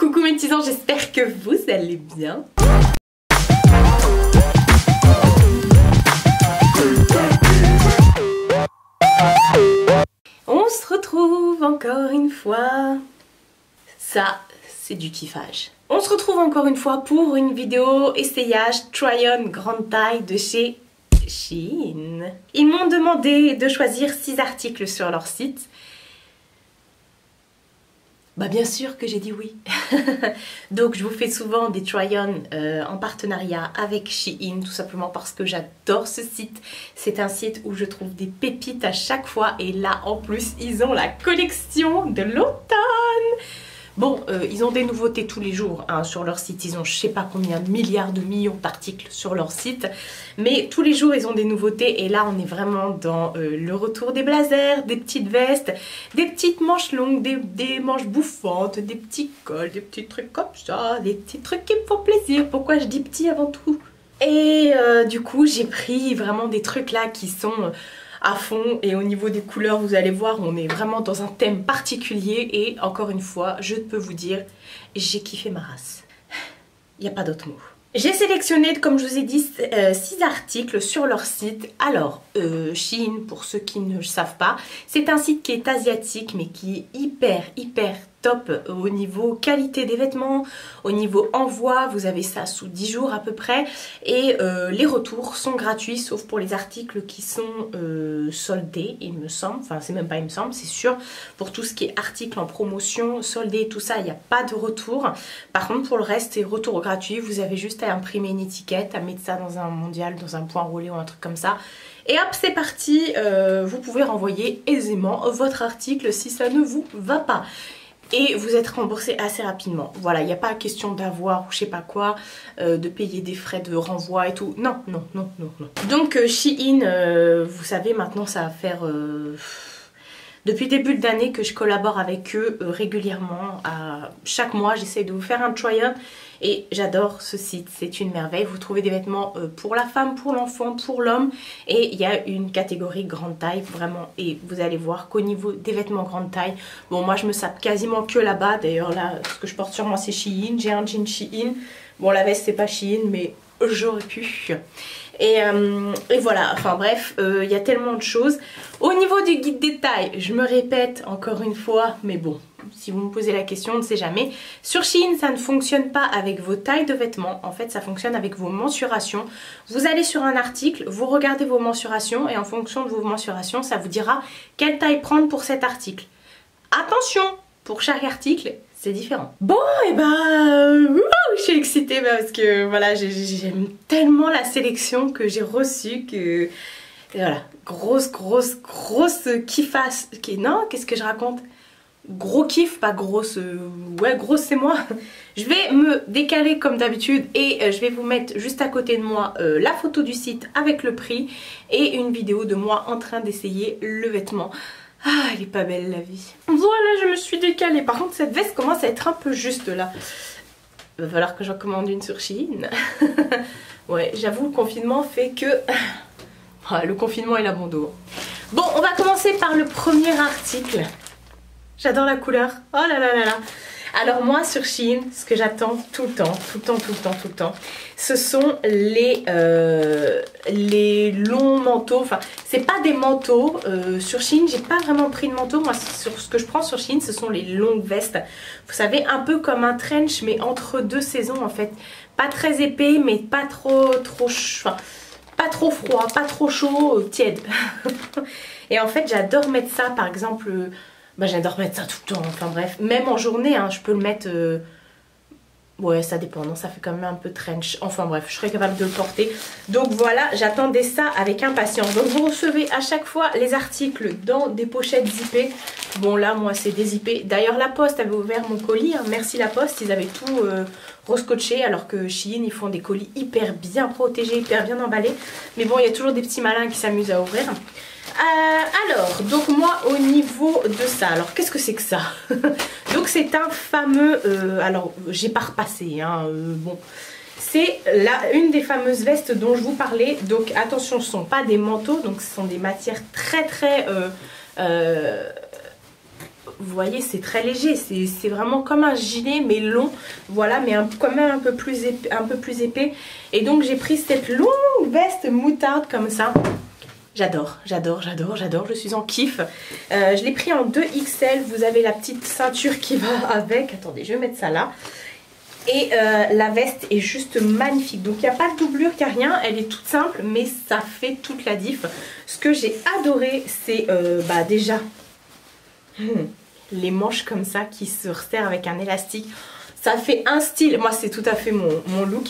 Coucou mes petits anges, j'espère que vous allez bien. On se retrouve encore une fois. Ça, c'est du kiffage. On se retrouve encore une fois pour une vidéo essayage try-on grande taille de chez Shein. Ils m'ont demandé de choisir 6 articles sur leur site. Bah bien sûr que j'ai dit oui. Donc je vous fais souvent des try-on en partenariat avec Shein, tout simplement parce que j'adore ce site. C'est un site où je trouve des pépites à chaque fois et là en plus ils ont la collection de l'automne. Bon, ils ont des nouveautés tous les jours hein, sur leur site. Ils ont je sais pas combien de milliards de millions d'articles sur leur site. Mais tous les jours, ils ont des nouveautés. Et là, on est vraiment dans le retour des blazers, des petites vestes, des petites manches longues, des manches bouffantes, des petits cols, des petits trucs comme ça, des petits trucs qui me font plaisir. Pourquoi je dis petit avant tout? Et du coup, j'ai pris vraiment des trucs là qui sont... à fond, et au niveau des couleurs vous allez voir on est vraiment dans un thème particulier et encore une fois je peux vous dire j'ai kiffé ma race, il n'y a pas d'autre mot. J'ai sélectionné comme je vous ai dit 6 articles sur leur site. Alors Shein, pour ceux qui ne le savent pas, c'est un site qui est asiatique mais qui est hyper top au niveau qualité des vêtements, au niveau envoi, vous avez ça sous 10 jours à peu près et les retours sont gratuits sauf pour les articles qui sont soldés il me semble, enfin c'est même pas il me semble, c'est sûr. Pour tout ce qui est articles en promotion, soldés, tout ça, il n'y a pas de retour. Par contre pour le reste c'est retour gratuit, vous avez juste à imprimer une étiquette, à mettre ça dans un mondial, dans un point roulé ou un truc comme ça. Et hop c'est parti, vous pouvez renvoyer aisément votre article si ça ne vous va pas. Et vous êtes remboursé assez rapidement. Voilà, il n'y a pas question d'avoir ou je sais pas quoi, de payer des frais de renvoi et tout. Non. Donc Shein, vous savez maintenant ça va faire... depuis le début de l'année que je collabore avec eux régulièrement. Chaque mois j'essaie de vous faire un try-on et j'adore ce site, c'est une merveille. Vous trouvez des vêtements pour la femme, pour l'enfant, pour l'homme et il y a une catégorie grande taille vraiment. Et vous allez voir qu'au niveau des vêtements grande taille, bon moi je me sape quasiment que là-bas. D'ailleurs là ce que je porte sur moi c'est Shein, j'ai un jean Shein. Bon la veste c'est pas Shein mais j'aurais pu. Et voilà, enfin bref, il y a tellement de choses. Au niveau du guide des tailles, je me répète encore une fois, mais bon, si vous me posez la question, on ne sait jamais. Sur Shein, ça ne fonctionne pas avec vos tailles de vêtements, en fait ça fonctionne avec vos mensurations. Vous allez sur un article, vous regardez vos mensurations et en fonction de vos mensurations, ça vous dira quelle taille prendre pour cet article. Attention, pour chaque article, c'est différent. Bon et je suis excitée parce que voilà j'aime tellement la sélection que j'ai reçue que voilà, grosse kiffasse. Non, qu'est-ce que je raconte? Gros kiff, pas grosse, ouais grosse c'est moi. Je vais me décaler comme d'habitude et je vais vous mettre juste à côté de moi la photo du site avec le prix et une vidéo de moi en train d'essayer le vêtement. Ah, elle est pas belle la vie. Voilà, je me suis décalée. Par contre, cette veste commence à être un peu juste là. Il va falloir que j'en commande une sur Shein. Ouais, j'avoue, le confinement fait que... Ah, le confinement est là mon dos. Bon, on va commencer par le premier article. J'adore la couleur. Oh là là là là. Alors moi sur Shein, ce que j'attends tout le temps, ce sont les longs manteaux. Enfin, c'est pas des manteaux. Sur Shein, j'ai pas vraiment pris de manteau. Moi, sur ce que je prends sur Shein, ce sont les longues vestes. Vous savez, un peu comme un trench, mais entre deux saisons en fait. Pas très épais, mais pas trop enfin, pas trop froid, pas trop chaud, tiède. Et en fait, j'adore mettre ça, par exemple... Bah, j'adore mettre ça tout le temps, enfin bref, même en journée, hein, je peux le mettre, ouais ça dépend, non ça fait quand même un peu trench, enfin bref, je serais capable de le porter. Donc voilà, j'attendais ça avec impatience. Donc vous recevez à chaque fois les articles dans des pochettes zippées. Bon là, moi c'est dézippé. D'ailleurs la Poste avait ouvert mon colis, hein. Merci la Poste, ils avaient tout rescotché, alors que Shein ils font des colis hyper bien protégés, hyper bien emballés. Mais bon, il y a toujours des petits malins qui s'amusent à ouvrir. Alors, donc moi au niveau de ça, alors qu'est-ce que c'est que ça? Donc c'est un fameux, alors j'ai pas repassé, hein, bon, c'est une des fameuses vestes dont je vous parlais. Donc attention, ce ne sont pas des manteaux, donc ce sont des matières très vous voyez, c'est très léger, c'est vraiment comme un gilet mais long, voilà, mais quand même un peu plus épais. Et donc j'ai pris cette longue veste moutarde comme ça. J'adore, j'adore, j'adore, j'adore, je suis en kiff. Je l'ai pris en 2XL, vous avez la petite ceinture qui va avec. Attendez, je vais mettre ça là. Et la veste est juste magnifique. Donc il n'y a pas de doublure, il n'y a rien, elle est toute simple, mais ça fait toute la diff. Ce que j'ai adoré, c'est déjà les manches comme ça qui se resserrent avec un élastique. Ça fait un style, moi c'est tout à fait mon look.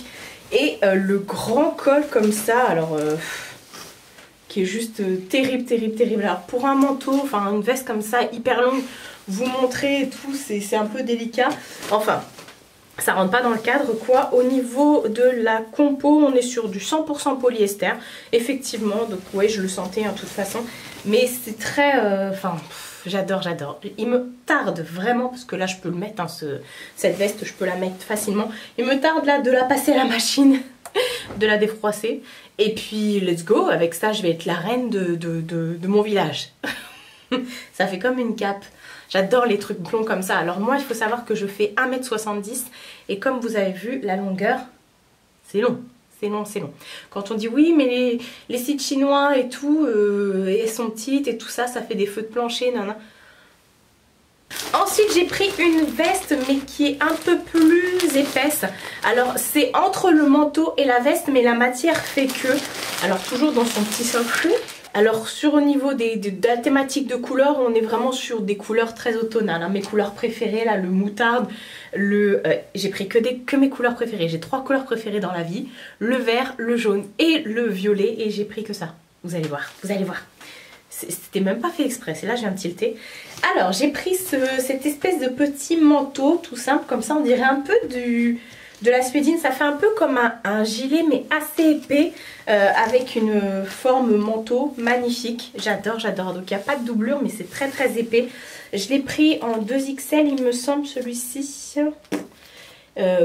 Et le grand col comme ça, alors qui est juste terrible, terrible, terrible. Alors pour un manteau, enfin une veste comme ça hyper longue, vous montrer et tout, c'est un peu délicat. Enfin, ça rentre pas dans le cadre quoi. Au niveau de la compo, on est sur du 100% polyester, effectivement. Donc ouais, je le sentais de toute façon. Mais c'est très... Enfin, j'adore, j'adore. Il me tarde vraiment, parce que là je peux le mettre, hein, cette veste, je peux la mettre facilement. Il me tarde là de la passer à la machine, de la défroisser. Et puis let's go, avec ça je vais être la reine de mon village. Ça fait comme une cape. J'adore les trucs blonds comme ça. Alors moi, il faut savoir que je fais 1m70 et comme vous avez vu, la longueur, c'est long. C'est long, c'est long. Quand on dit oui, mais les sites chinois et tout, elles sont petites et tout ça, ça fait des feux de plancher, nanana. Ensuite, j'ai pris une veste, mais qui est un peu plus épaisse. Alors, c'est entre le manteau et la veste, mais la matière fait que... Alors, toujours dans son petit socle. Alors au niveau de la thématique de couleurs, on est vraiment sur des couleurs très automnales, hein. Mes couleurs préférées, là, le moutarde, j'ai pris que mes couleurs préférées. J'ai 3 couleurs préférées dans la vie, le vert, le jaune et le violet, et j'ai pris que ça. Vous allez voir, vous allez voir. C'était même pas fait exprès, c'est là je viens de tilter. Alors j'ai pris cette espèce de petit manteau tout simple, comme ça on dirait un peu de la suédine. Ça fait un peu comme un gilet mais assez épais, avec une forme manteau magnifique. J'adore, j'adore. Donc il n'y a pas de doublure mais c'est très très épais. Je l'ai pris en 2XL il me semble, celui-ci.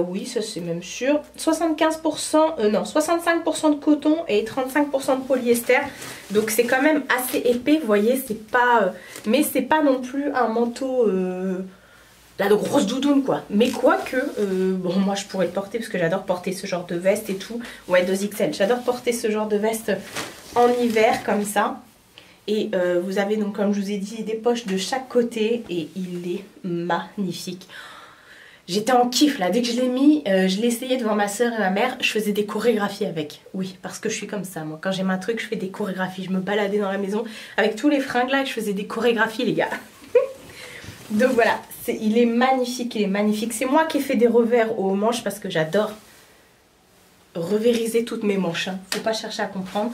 Oui, ça c'est même sûr. 75%, non, 65% de coton et 35% de polyester. Donc c'est quand même assez épais, vous voyez, c'est pas... mais c'est pas non plus un manteau... Là, de grosse doudoune quoi. Mais quoique, bon moi je pourrais le porter parce que j'adore porter ce genre de veste et tout. Ouais, 2XL, j'adore porter ce genre de veste en hiver comme ça. Et vous avez donc, comme je vous ai dit, des poches de chaque côté et il est magnifique. J'étais en kiff là, dès que je l'ai mis, je l'ai essayé devant ma soeur et ma mère, je faisais des chorégraphies avec. Oui, parce que je suis comme ça moi, quand j'aime un truc je fais des chorégraphies, je me baladais dans la maison avec tous les fringues là et je faisais des chorégraphies les gars. Donc voilà, il est magnifique, il est magnifique. C'est moi qui ai fait des revers aux manches parce que j'adore revériser toutes mes manches, hein. Faut pas chercher à comprendre.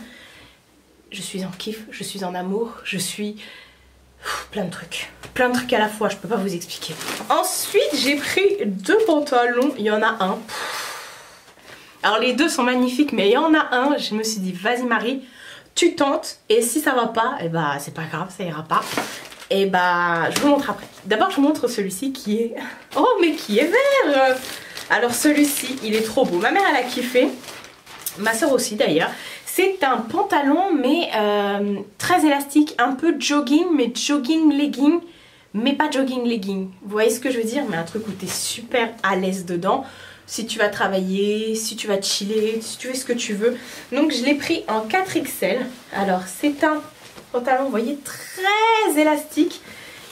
Je suis en kiff, je suis en amour, je suis... plein de trucs à la fois, je peux pas vous expliquer. Ensuite j'ai pris 2 pantalons, il y en a un. Alors les deux sont magnifiques mais il y en a un, je me suis dit vas-y Marie, tu tentes et si ça va pas, et bah c'est pas grave, ça ira pas. Et bah je vous montre après. D'abord je vous montre celui-ci qui est... Oh mais qui est vert. Alors celui-ci il est trop beau, ma mère elle a kiffé, ma soeur aussi d'ailleurs. C'est un pantalon mais très élastique, un peu jogging, mais jogging legging, mais pas jogging legging. Vous voyez ce que je veux dire? Mais un truc où tu es super à l'aise dedans, si tu vas travailler, si tu vas chiller, si tu fais ce que tu veux. Donc je l'ai pris en 4XL. Alors c'est un pantalon, vous voyez, très élastique.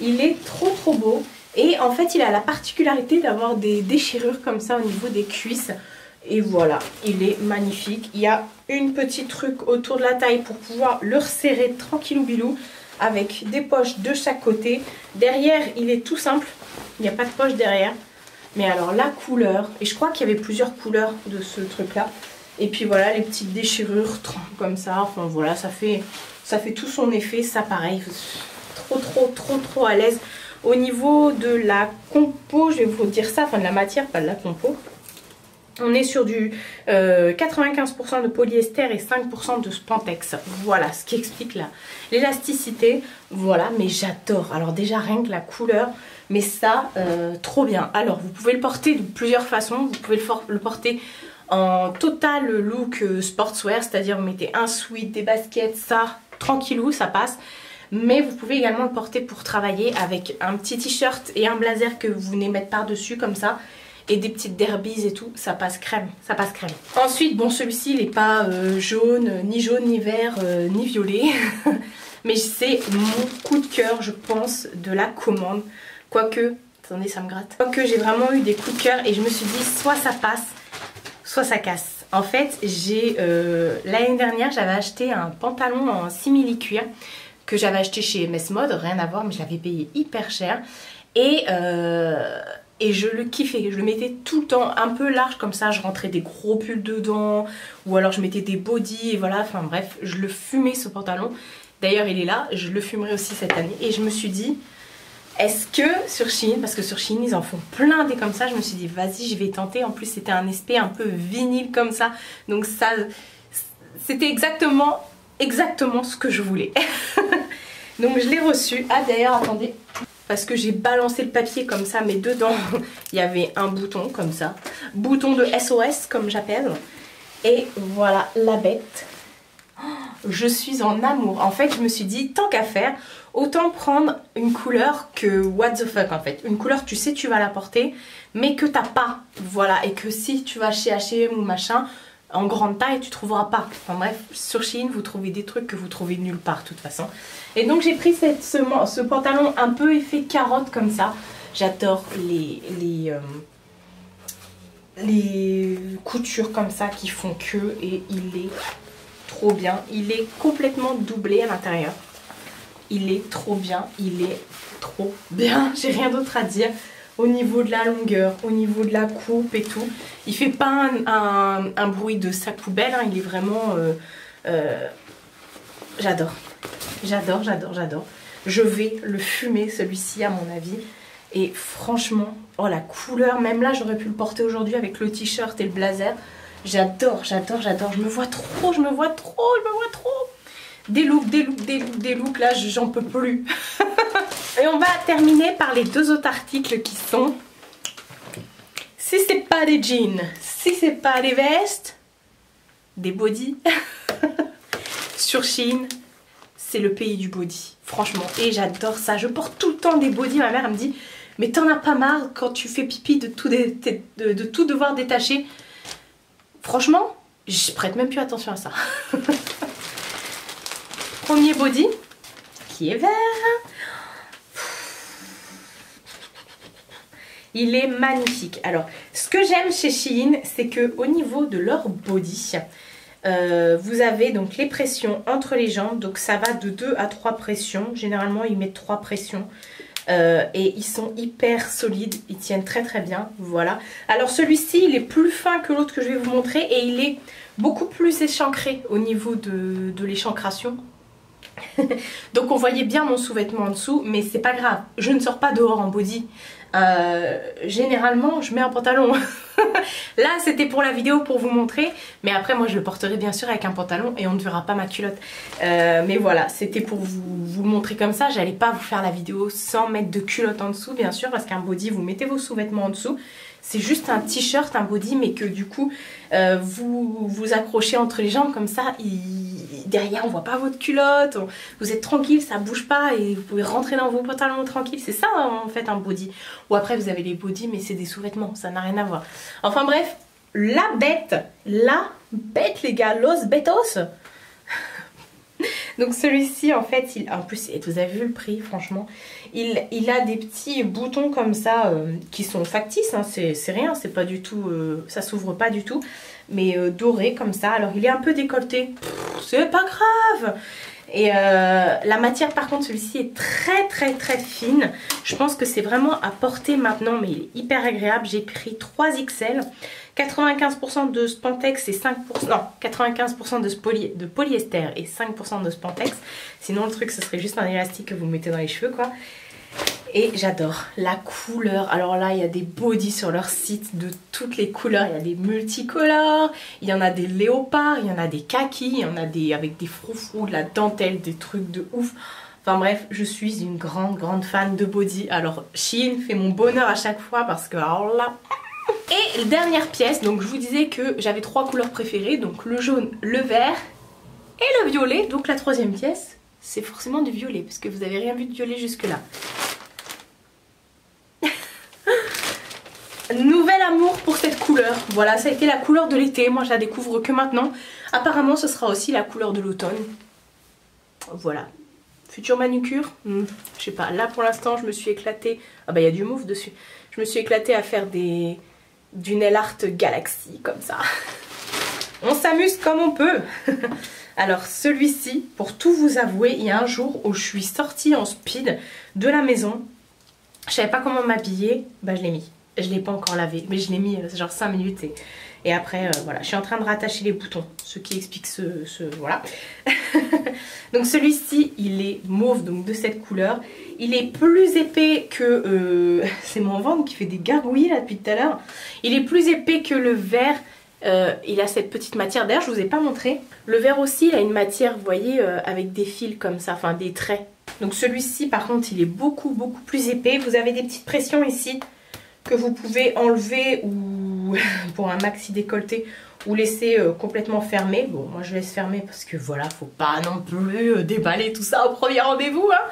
Il est trop trop beau. Et en fait il a la particularité d'avoir des déchirures comme ça au niveau des cuisses. Et voilà, il est magnifique. Il y a une petite truc autour de la taille pour pouvoir le resserrer tranquillou bilou avec des poches de chaque côté. Derrière, il est tout simple. Il n'y a pas de poche derrière. Mais alors la couleur, et je crois qu'il y avait plusieurs couleurs de ce truc-là. Et puis voilà, les petites déchirures comme ça. Enfin voilà, ça fait tout son effet. Ça pareil, trop à l'aise. Au niveau de la compo, je vais vous dire ça, enfin de la matière, pas de la compo. On est sur du 95% de polyester et 5% de spandex. Voilà ce qui explique l'élasticité. Voilà, mais j'adore. Alors déjà rien que la couleur, mais ça, trop bien. Alors vous pouvez le porter de plusieurs façons. Vous pouvez le porter en total look sportswear, c'est-à-dire vous mettez un sweat, des baskets, ça, tranquillou, ça passe. mais vous pouvez également le porter pour travailler avec un petit t-shirt et un blazer que vous venez mettre par dessus comme ça, et des petites derbies et tout, ça passe crème, ça passe crème. Ensuite, bon, celui-ci il n'est pas jaune, ni vert, ni violet, mais c'est mon coup de cœur, je pense, de la commande. Quoique, attendez, ça me gratte. Quoique j'ai vraiment eu des coups de cœur et je me suis dit soit ça passe, soit ça casse. En fait, l'année dernière, j'avais acheté un pantalon en simili-cuir que j'avais acheté chez MS Mode, rien à voir, mais je l'avais payé hyper cher. Et je le kiffais, je le mettais tout le temps un peu large comme ça, je rentrais des gros pulls dedans, ou alors je mettais des bodys, et voilà, enfin bref, je le fumais ce pantalon. D'ailleurs il est là, je le fumerai aussi cette année. Et je me suis dit, est-ce que sur Shein, parce que sur Shein ils en font plein des comme ça, je me suis dit vas-y je vais tenter. En plus c'était un aspect un peu vinyle comme ça, donc ça c'était exactement ce que je voulais. Donc je l'ai reçu. Ah d'ailleurs attendez, parce que j'ai balancé le papier comme ça, mais dedans il y avait un bouton comme ça, bouton de SOS comme j'appelle, et voilà la bête. Je suis en amour. En fait je me suis dit tant qu'à faire, autant prendre une couleur que what the fuck en fait. Une couleur tu sais tu vas la porter mais que t'as pas. Voilà, et que si tu vas chez H&M ou machin, en grande taille tu trouveras pas. Enfin bref, sur Shein vous trouvez des trucs que vous trouvez nulle part de toute façon. Et donc j'ai pris ce pantalon un peu effet carotte comme ça. J'adore les coutures comme ça qui font que, et il est trop bien. Il est complètement doublé à l'intérieur. Il est trop bien, il est trop bien, j'ai rien d'autre à dire. Au niveau de la longueur, au niveau de la coupe et tout, il fait pas un bruit de sac poubelle, hein. Il est vraiment... j'adore, j'adore, j'adore, j'adore. Je vais le fumer celui-ci à mon avis. Et franchement, oh la couleur, même là j'aurais pu le porter aujourd'hui avec le t-shirt et le blazer. J'adore, j'adore, j'adore, je me vois trop, je me vois trop, je me vois trop. Des looks, là j'en peux plus. Et on va terminer par les deux autres articles qui sont, si c'est pas des jeans, si c'est pas des vestes, des bodys. Sur Shein, c'est le pays du body, franchement, et j'adore ça. Je porte tout le temps des bodys, ma mère elle me dit mais t'en as pas marre quand tu fais pipi de tout devoir détacher. Franchement, je prête même plus attention à ça. Premier body qui est vert. Il est magnifique. Alors, ce que j'aime chez Shein, c'est que au niveau de leur body, vous avez donc les pressions entre les jambes. Donc ça va de 2 à 3 pressions. Généralement, ils mettent 3 pressions. Et ils sont hyper solides, ils tiennent très très bien, voilà. Alors celui-ci il est plus fin que l'autre que je vais vous montrer, et il est beaucoup plus échancré au niveau de l'échancration. Donc on voyait bien mon sous-vêtement en dessous, mais c'est pas grave, je ne sors pas dehors en body. Généralement je mets un pantalon. Là c'était pour la vidéo pour vous montrer, mais après moi je le porterai bien sûr avec un pantalon et on ne verra pas ma culotte. Mais voilà, c'était pour vous le montrer comme ça. J'allais pas vous faire la vidéo sans mettre de culotte en dessous bien sûr, parce qu'un body vous mettez vos sous-vêtements en dessous. C'est juste un t-shirt, un body, mais que du coup vous accrochez entre les jambes comme ça, derrière on voit pas votre culotte, vous êtes tranquille, ça bouge pas et vous pouvez rentrer dans vos pantalons tranquille. C'est ça en fait un body. Ou après vous avez les bodys mais c'est des sous-vêtements, ça n'a rien à voir. Enfin bref, la bête les gars, los betos. Donc celui-ci en fait, en plus vous avez vu le prix franchement, il a des petits boutons comme ça qui sont factices, hein, c'est rien, c'est pas du tout, ça s'ouvre pas du tout, mais doré comme ça. Alors il est un peu décolleté, c'est pas grave. Et la matière par contre celui-ci est très très très fine. Je pense que c'est vraiment à porter maintenant, mais il est hyper agréable. J'ai pris 3 XL, 95% de spandex et 5%, non 95% de polyester et 5% de spandex. Sinon le truc ce serait juste un élastique que vous mettez dans les cheveux quoi. Et j'adore la couleur. Alors là il y a des bodys sur leur site de toutes les couleurs. Il y a des multicolores, il y en a des léopards, il y en a des kakis, il y en a des avec des froufrous, de la dentelle, des trucs de ouf. Enfin bref, je suis une grande fan de body. Alors Shein fait mon bonheur à chaque fois parce que alors là... Et dernière pièce, donc je vous disais que j'avais 3 couleurs préférées, donc le jaune, le vert et le violet. Donc la troisième pièce, c'est forcément du violet, parce que vous n'avez rien vu de violet jusque là. Nouvel amour pour cette couleur. Voilà, ça a été la couleur de l'été. Moi, je la découvre que maintenant. Apparemment, ce sera aussi la couleur de l'automne. Voilà. Future manucure, je sais pas. Là, pour l'instant, je me suis éclatée. Ah bah, il y a du mauve dessus. Je me suis éclatée à faire du nail art galaxy, comme ça. On s'amuse comme on peut. Alors, celui-ci, pour tout vous avouer, il y a un jour où je suis sortie en speed de la maison. Je savais pas comment m'habiller. Bah, je l'ai mis. Je ne l'ai pas encore lavé, mais je l'ai mis genre 5 minutes et après voilà, je suis en train de rattacher les boutons, ce qui explique voilà. Donc celui-ci, il est mauve, donc de cette couleur. Il est plus épais que... c'est mon ventre qui fait des gargouillis là depuis tout à l'heure. Il est plus épais que le vert. Il a cette petite matière, d'ailleurs je vous ai pas montré. Le vert aussi, il a une matière, vous voyez, avec des fils comme ça, enfin des traits. Donc celui-ci par contre, il est beaucoup plus épais. Vous avez des petites pressions ici que vous pouvez enlever ou pour un maxi décolleté ou laisser complètement fermé. Bon, moi je laisse fermer parce que voilà, faut pas non plus déballer tout ça au premier rendez-vous, hein.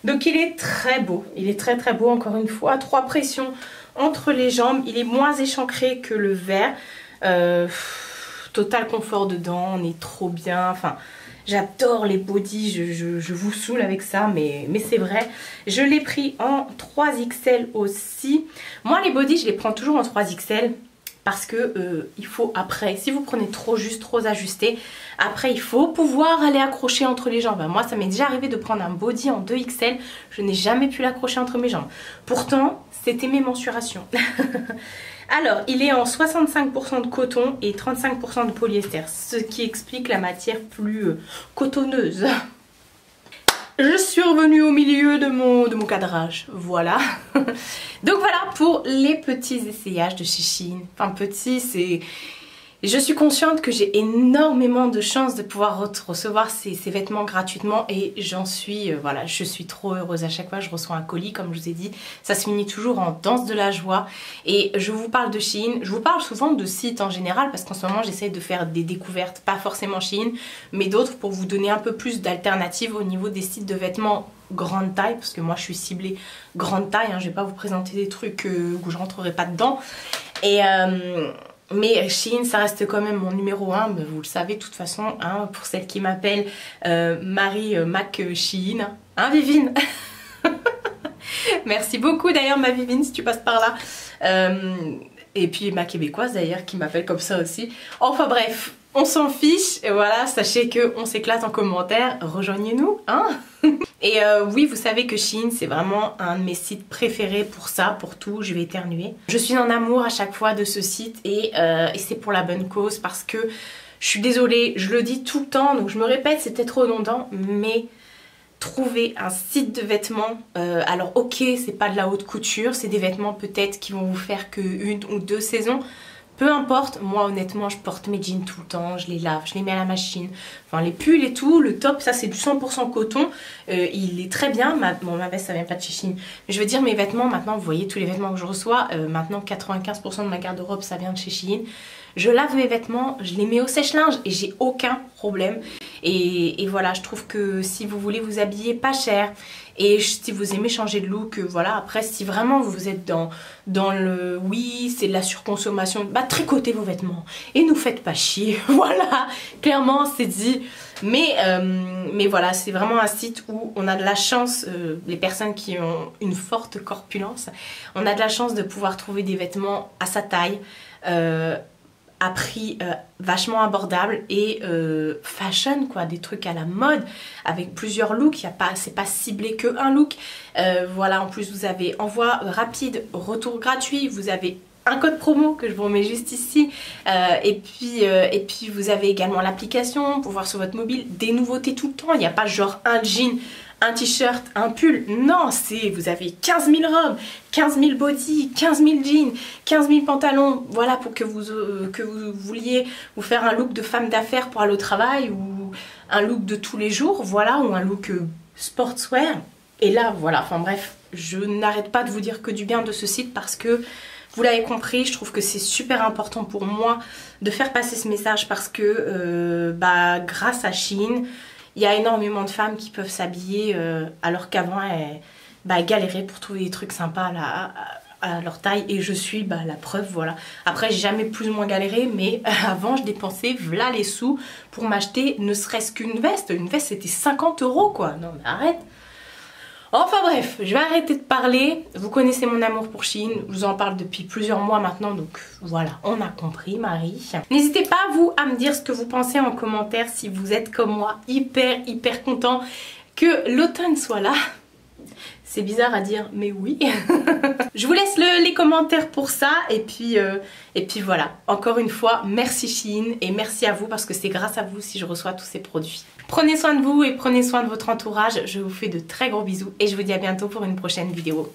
Donc il est très beau, il est très beau encore une fois. 3 pressions entre les jambes, il est moins échancré que le vert. Total confort dedans, on est trop bien, enfin... J'adore les bodys, je vous saoule avec ça, mais c'est vrai. Je l'ai pris en 3XL aussi. Moi, les bodys, je les prends toujours en 3XL parce que il faut après, si vous prenez trop juste, trop ajusté, après il faut pouvoir aller accrocher entre les jambes. Moi, ça m'est déjà arrivé de prendre un body en 2XL, je n'ai jamais pu l'accrocher entre mes jambes. Pourtant, c'était mes mensurations. Alors, il est en 65% de coton et 35% de polyester, ce qui explique la matière plus cotonneuse. Je suis revenue au milieu de mon cadrage, voilà. Donc voilà pour les petits essayages de chez Shein. Enfin petits, c'est... Je suis consciente que j'ai énormément de chance de pouvoir recevoir ces vêtements gratuitement et j'en suis, voilà, je suis trop heureuse. À chaque fois je reçois un colis, comme je vous ai dit, ça se finit toujours en danse de la joie. Et je vous parle de Shein, je vous parle souvent de sites en général parce qu'en ce moment j'essaie de faire des découvertes, pas forcément Shein, mais d'autres pour vous donner un peu plus d'alternatives au niveau des sites de vêtements grande taille, parce que moi je suis ciblée grande taille, hein, je vais pas vous présenter des trucs où je rentrerai pas dedans. Et... mais Shein, ça reste quand même mon numéro 1, vous le savez de toute façon, hein, pour celles qui m'appellent Marie Mac Shein, hein Vivine. Merci beaucoup d'ailleurs ma Vivine si tu passes par là. Et puis ma québécoise d'ailleurs qui m'appelle comme ça aussi. Enfin bref, on s'en fiche, et voilà, sachez qu'on s'éclate en commentaire, rejoignez-nous, hein. Et oui, vous savez que Shein, c'est vraiment un de mes sites préférés pour ça, pour tout, je vais éternuer. Je suis en amour à chaque fois de ce site et c'est pour la bonne cause parce que je suis désolée, je le dis tout le temps, donc je me répète, c'est peut-être redondant, mais trouver un site de vêtements, alors ok, c'est pas de la haute couture, c'est des vêtements peut-être qui vont vous faire que 1 ou 2 saisons, peu importe, moi honnêtement je porte mes jeans tout le temps, je les lave, je les mets à la machine, enfin les pulls et tout, le top ça c'est du 100% coton, il est très bien, bon ma veste ça vient pas de chez Shein, mais je veux dire mes vêtements maintenant, vous voyez tous les vêtements que je reçois, maintenant 95% de ma garde-robe ça vient de chez Shein, je lave mes vêtements, je les mets au sèche-linge et j'ai aucun problème. Et voilà, je trouve que si vous voulez vous habiller pas cher et si vous aimez changer de look, voilà, après si vraiment vous êtes dans le oui, c'est de la surconsommation, bah tricotez vos vêtements et nous faites pas chier, voilà, clairement c'est dit. Mais voilà, c'est vraiment un site où on a de la chance, les personnes qui ont une forte corpulence, on a de la chance de pouvoir trouver des vêtements à sa taille, à prix vachement abordable et fashion quoi, des trucs à la mode avec plusieurs looks, c'est pas ciblé que un look, voilà, en plus vous avez envoi rapide, retour gratuit, vous avez un code promo que je vous remets juste ici, et puis vous avez également l'application pour voir sur votre mobile des nouveautés tout le temps, il n'y a pas genre un jean, un t-shirt, un pull, non, vous avez 15 000 robes, 15 000 body, 15 000 jeans, 15 000 pantalons, voilà, pour que vous vouliez vous faire un look de femme d'affaires pour aller au travail, ou un look de tous les jours, voilà, ou un look sportswear, et là, voilà, enfin bref, je n'arrête pas de vous dire que du bien de ce site parce que, vous l'avez compris, je trouve que c'est super important pour moi de faire passer ce message parce que, grâce à Shein, il y a énormément de femmes qui peuvent s'habiller alors qu'avant elles galéraient pour trouver des trucs sympas là, à leur taille, et je suis la preuve, voilà. Après j'ai jamais plus ou moins galéré, mais avant je dépensais voilà les sous pour m'acheter ne serait-ce qu'une veste. Une veste c'était 50 € quoi, non mais arrête. Enfin bref, je vais arrêter de parler. Vous connaissez mon amour pour Shein, je vous en parle depuis plusieurs mois maintenant, donc voilà, on a compris Marie. N'hésitez pas vous à me dire ce que vous pensez en commentaire, si vous êtes comme moi hyper content que l'automne soit là. C'est bizarre à dire, mais oui. Je vous laisse les commentaires pour ça. Et puis voilà. Encore une fois, merci Shein. Et merci à vous parce que c'est grâce à vous si je reçois tous ces produits. Prenez soin de vous et prenez soin de votre entourage. Je vous fais de très gros bisous. Et je vous dis à bientôt pour une prochaine vidéo.